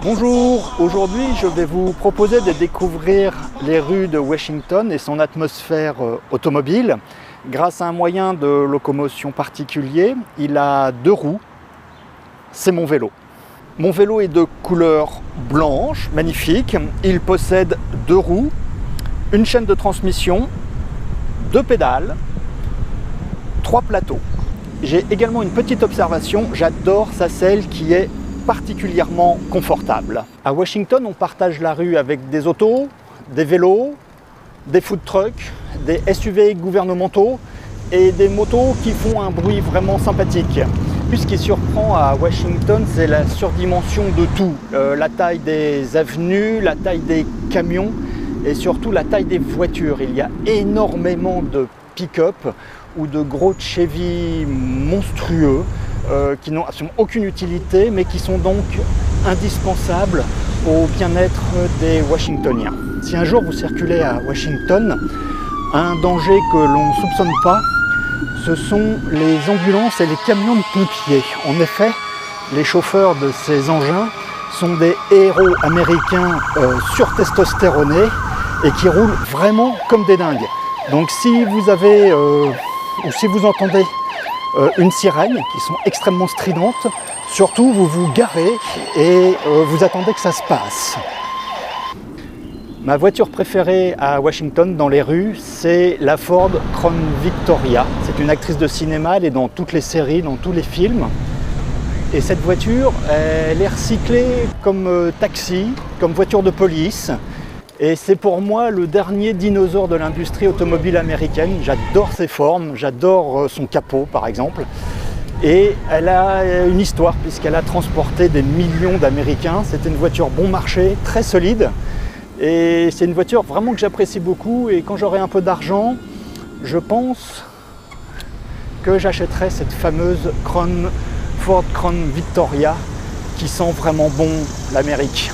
Bonjour, aujourd'hui je vais vous proposer de découvrir les rues de Washington et son atmosphère automobile grâce à un moyen de locomotion particulier. Il a 2 roues, c'est mon vélo. Mon vélo est de couleur blanche, magnifique. Il possède 2 roues, une chaîne de transmission, 2 pédales, 3 plateaux. J'ai également une petite observation, j'adore sa selle qui est particulièrement confortable. À Washington, on partage la rue avec des autos, des vélos, des food trucks, des SUV gouvernementaux et des motos qui font un bruit vraiment sympathique. Puis ce qui surprend à Washington, c'est la surdimension de tout. La taille des avenues, la taille des camions et surtout la taille des voitures. Il y a énormément de pick-up ou de gros Chevy monstrueux qui n'ont absolument aucune utilité, mais qui sont donc indispensables au bien-être des Washingtoniens. Si un jour vous circulez à Washington, un danger que l'on ne soupçonne pas, ce sont les ambulances et les camions de pompiers. En effet, les chauffeurs de ces engins sont des héros américains surtestostéronés et qui roulent vraiment comme des dingues. Donc si vous avez ou si vous entendez une sirène qui sont extrêmement stridentes, surtout vous vous garez et vous attendez que ça se passe. Ma voiture préférée à Washington dans les rues, c'est la Ford Crown Victoria. C'est une actrice de cinéma, elle est dans toutes les séries, dans tous les films. Et cette voiture, elle est recyclée comme taxi, comme voiture de police. Et c'est pour moi le dernier dinosaure de l'industrie automobile américaine. J'adore ses formes, j'adore son capot par exemple. Et elle a une histoire puisqu'elle a transporté des millions d'Américains. C'était une voiture bon marché, très solide. Et c'est une voiture vraiment que j'apprécie beaucoup. Et quand j'aurai un peu d'argent, je pense que j'achèterai cette fameuse Ford Crown Victoria qui sent vraiment bon l'Amérique.